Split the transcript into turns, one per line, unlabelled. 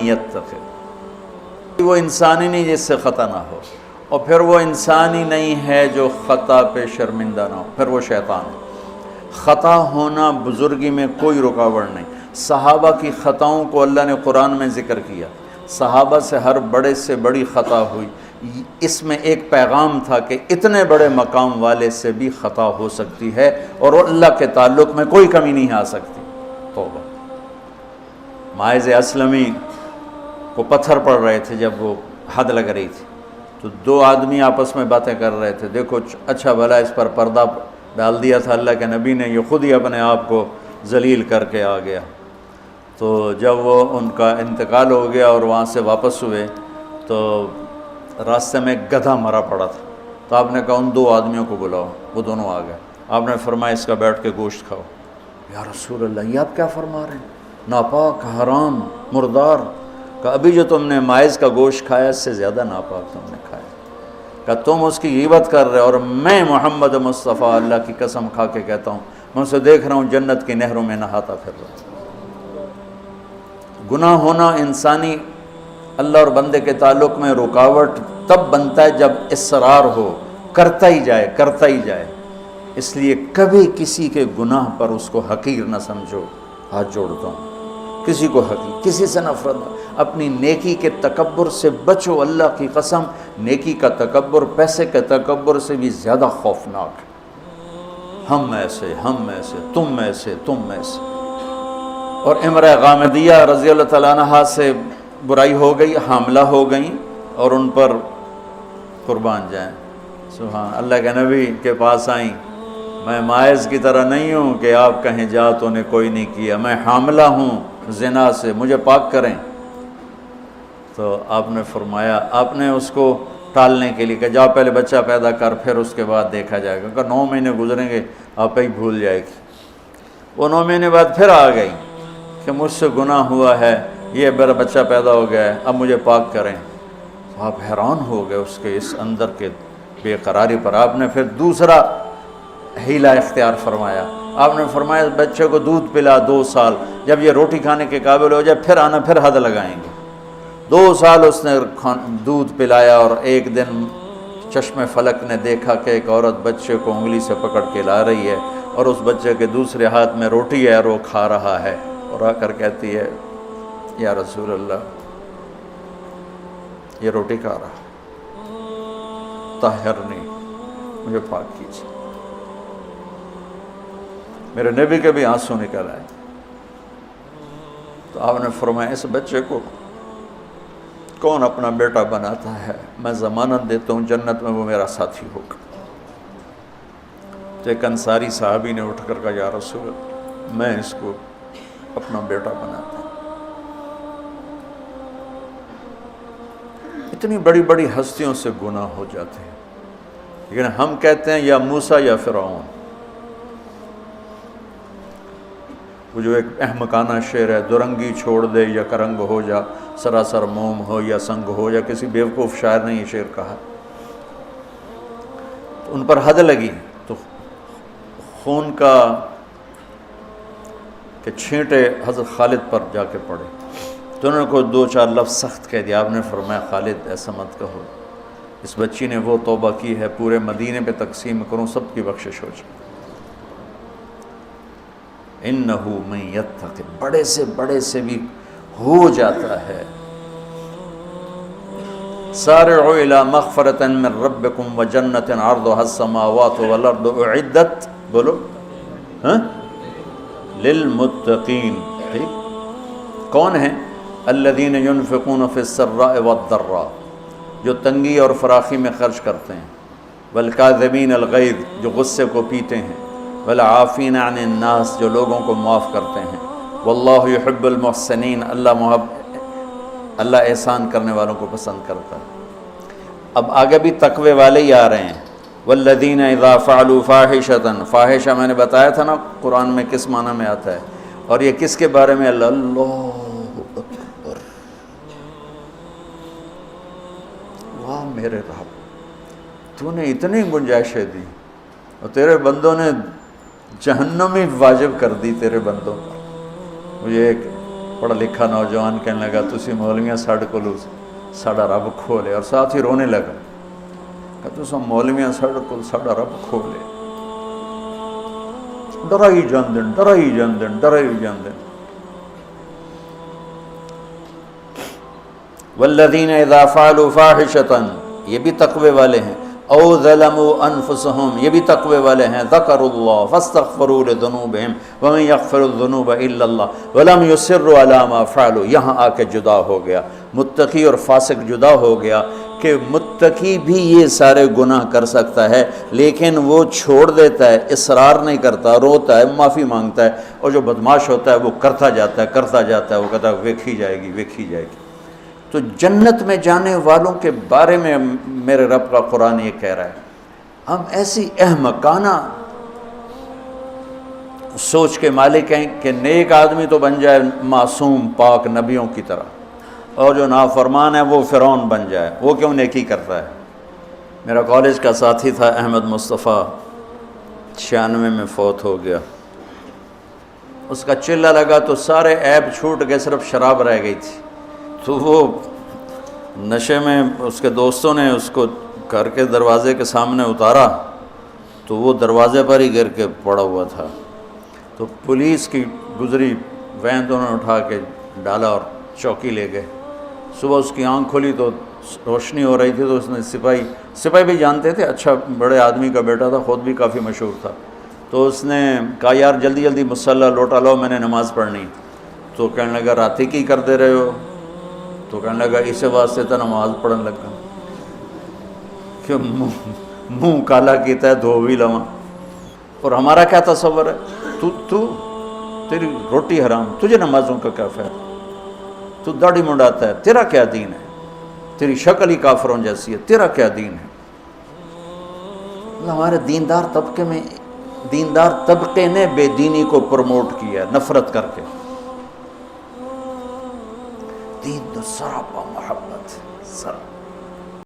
یتق، وہ انسان ہی نہیں جس سے خطا نہ ہو، اور پھر وہ انسان ہی نہیں ہے جو خطا پہ شرمندہ نہ ہو، پھر وہ شیطان ہے۔ خطا ہونا بزرگی میں کوئی رکاوٹ نہیں۔ صحابہ کی خطاؤں کو اللہ نے قرآن میں ذکر کیا، صحابہ سے ہر بڑے سے بڑی خطا ہوئی، اس میں ایک پیغام تھا کہ اتنے بڑے مقام والے سے بھی خطا ہو سکتی ہے اور اللہ کے تعلق میں کوئی کمی نہیں آ سکتی۔ توبہ۔ ماعز اسلمی کو پتھر پڑ رہے تھے جب وہ حد لگ رہی تھی، تو دو آدمی آپس میں باتیں کر رہے تھے، دیکھو اچھا بھلا اس پر پردہ ڈال دیا تھا اللہ کے نبی نے، یہ خود ہی اپنے آپ کو ذلیل کر کے آ گیا۔ تو جب وہ ان کا انتقال ہو گیا اور وہاں سے واپس ہوئے تو راستے میں ایک گدھا مرا پڑا تھا، تو آپ نے کہا ان دو آدمیوں کو بلاؤ، وہ دونوں آ گئے۔ آپ نے فرمایا اس کا بیٹھ کے گوشت کھاؤ۔ یا رسول اللہ، یہ آپ کیا فرما رہے ہیں؟ ناپاک، حرام، مردار۔ کہ ابھی جو تم نے ماعز کا گوشت کھایا اس سے زیادہ ناپاک تم نے کھایا۔ کہ تم اس کی غیبت کر رہے، اور میں محمد مصطفیٰ اللہ کی قسم کھا کے کہتا ہوں میں اسے دیکھ رہا ہوں جنت کی نہروں میں نہاتا پھر رہا ہوں۔ گناہ ہونا انسانی اللہ اور بندے کے تعلق میں رکاوٹ تب بنتا ہے جب اصرار ہو، کرتا ہی جائے کرتا ہی جائے۔ اس لیے کبھی کسی کے گناہ پر اس کو حقیر نہ سمجھو، ہاتھ جوڑتا ہوں، کسی کو حقیر، کسی سے نفرت نہ، اپنی نیکی کے تکبر سے بچو۔ اللہ کی قسم، نیکی کا تکبر پیسے کے تکبر سے بھی زیادہ خوفناک ہے۔ ہم ایسے، ہم ایسے، تم ایسے، تم ایسے۔ اور امرأہ غامدیہ رضی اللہ تعالیٰ عنہا سے برائی ہو گئی، حاملہ ہو گئیں، اور ان پر قربان جائیں سبحان اللہ کے نبی کے پاس آئیں، میں ماعز کی طرح نہیں ہوں کہ آپ کہیں جا تو نے کوئی نہیں کیا، میں حاملہ ہوں زنا سے، مجھے پاک کریں۔ تو آپ نے فرمایا، آپ نے اس کو ٹالنے کے لیے کہ جا پہلے بچہ پیدا کر پھر اس کے بعد دیکھا جائے گا، کہ 9 مہینے گزریں گے آپ ہی بھول جائے گی۔ وہ 9 مہینے بعد پھر آ گئی کہ مجھ سے گناہ ہوا ہے، یہ میرا بچہ پیدا ہو گیا ہے، اب مجھے پاک کریں۔ آپ حیران ہو گئے اس کے اس اندر کے بے قراری پر۔ آپ نے پھر دوسرا ہیلہ اختیار فرمایا، آپ نے فرمایا بچے کو دودھ پلا 2 سال، جب یہ روٹی کھانے کے قابل ہو جائے پھر آنا، پھر حد لگائیں گے۔ 2 سال اس نے دودھ پلایا، اور ایک دن چشم فلک نے دیکھا کہ ایک عورت بچے کو انگلی سے پکڑ کے لا رہی ہے، اور اس بچے کے دوسرے ہاتھ میں روٹی ہے اور وہ کھا رہا ہے، اور آ کر کہتی ہے یا رسول اللہ یہ روٹی کھا رہا، طہرنی، مجھے پاک کیجیے۔ میرے نبی کے بھی آنسو نکل آئے۔ تو آپ نے فرمایا اس بچے کو کون اپنا بیٹا بناتا ہے، میں ضمانت دیتا ہوں جنت میں وہ میرا ساتھی ہوگا۔ تو ایک انصاری صحابی نے اٹھ کر کہا یا رسول اللہ میں اس کو اپنا بیٹا بناتا ہوں۔ اتنی بڑی بڑی ہستیوں سے گناہ ہو جاتے ہیں، لیکن ہم کہتے ہیں یا موسیٰ یا فرعون۔ وہ جو ایک احمقانہ شعر ہے، دورنگی چھوڑ دے یا کرنگ ہو جا، سراسر موم ہو یا سنگ ہو جا، کسی بیوقوف شاعر نے یہ شعر کہا۔ تو ان پر حد لگی تو خون کا کہ چھینٹے حضرت خالد پر جا کے پڑے، تو انہوں نے کوئی 2-4 لفظ سخت کہہ دیا۔ آپ نے فرمایا خالد ایسا مت کہو، اس بچی نے وہ توبہ کی ہے پورے مدینے پہ تقسیم کروں سب کی بخشش ہو جائے۔ انہو من یتق، بڑے سے بڑے سے بھی ہو جاتا ہے۔ سارعوا الی مغفرۃ من ربکم وجنۃ عرضها السماوات والارض اعدت، بولو للمتقین۔ ٹھیک، کون ہیں؟ الذین ينفقون فی السراء والضراء، جو تنگی اور فراخی میں خرچ کرتے ہیں، والکاظمین الغیظ، جو غصے کو پیتے ہیں، والعافین عن الناس، جو لوگوں کو معاف کرتے ہیں، واللہ یحب المحسنین، اللہ احسان کرنے والوں کو پسند کرتا ہے۔ اب آگے بھی تقوی والے ہی آ رہے ہیں۔ والذین اذا فعلوا فاحشۃ، فاحشہ میں نے بتایا تھا نا قرآن میں کس معنی میں آتا ہے، اور یہ کس کے بارے میں؟ اللہ اکبر، واہ میرے رب، تو نے اتنی گنجائشیں دی اور تیرے بندوں نے جہنم ہی واجب کر دی تیرے بندوں پر۔ مجھے ایک پڑھا لکھا نوجوان کہنے لگا تسی مولویاں ساڑھے کو ساڑھا رب کھولے، اور ساتھ ہی رونے لگا کہ تسا مولویاں ساڑھے کو ساڑھا رب کھولے، ڈرائی جاندن ڈرائی جاندن ڈرائی جاندن۔ والذین اذا فعلوا فاحشۃ، یہ بھی تقوی والے ہیں، او ظلموا انفسهم، یہ بھی تقوی والے ہیں، ذکروا اللہ فاستغفروا لذنوبہم ومن یغفر الذنوب الا اللہ ولم یصروا علی ما فعلوا۔ یہاں آ کے جدا ہو گیا، متقی اور فاسق جدا ہو گیا کہ متقی بھی یہ سارے گناہ کر سکتا ہے لیکن وہ چھوڑ دیتا ہے، اصرار نہیں کرتا، روتا ہے، معافی مانگتا ہے، اور جو بدماش ہوتا ہے وہ کرتا جاتا ہے، وہ کہتا ہے ویکھی جائے گی ویکھی جائے گی۔ تو جنت میں جانے والوں کے بارے میں میرے رب کا قرآن یہ کہہ رہا ہے، ہم ایسی احمقانہ سوچ کے مالک ہیں کہ نیک آدمی تو بن جائے معصوم پاک نبیوں کی طرح، اور جو نافرمان ہے وہ فرعون بن جائے، وہ کیوں نیکی کرتا ہے۔ میرا کالج کا ساتھی تھا احمد مصطفیٰ، 96 میں فوت ہو گیا۔ اس کا چلہ لگا تو سارے عیب چھوٹ گئے، صرف شراب رہ گئی تھی، تو وہ نشے میں اس کے دوستوں نے اس کو گھر کے دروازے کے سامنے اتارا تو وہ دروازے پر ہی گر کے پڑا ہوا تھا۔ تو پولیس کی گزری وین تو انہوں نے اٹھا کے ڈالا اور چوکی لے گئے۔ صبح اس کی آنکھ کھلی تو روشنی ہو رہی تھی، تو اس نے سپاہی بھی جانتے تھے، اچھا بڑے آدمی کا بیٹا تھا، خود بھی کافی مشہور تھا، تو اس نے کہا یار جلدی جلدی مصلی لوٹا لاؤ، میں نے نماز پڑھنی۔ تو کہنے لگا راتی کی کر دے رہے ہو؟ تو کہنے لگا اسے واسطے تو نماز پڑھن لگا کہ منہ کالا کیتا ہے دھو بھی لواں۔ اور ہمارا کیا تصور ہے، تو تیری روٹی حرام، تجھے نمازوں کا کیا فائدہ، تو داڑھی منڈاتا ہے، تیرا کیا دین ہے، تیری شکل ہی کافروں جیسی ہے، تیرا کیا دین ہے۔ ہمارے دیندار طبقے نے بے دینی کو پروموٹ کیا نفرت کر کے۔ دین تو سراپا محبت سراپا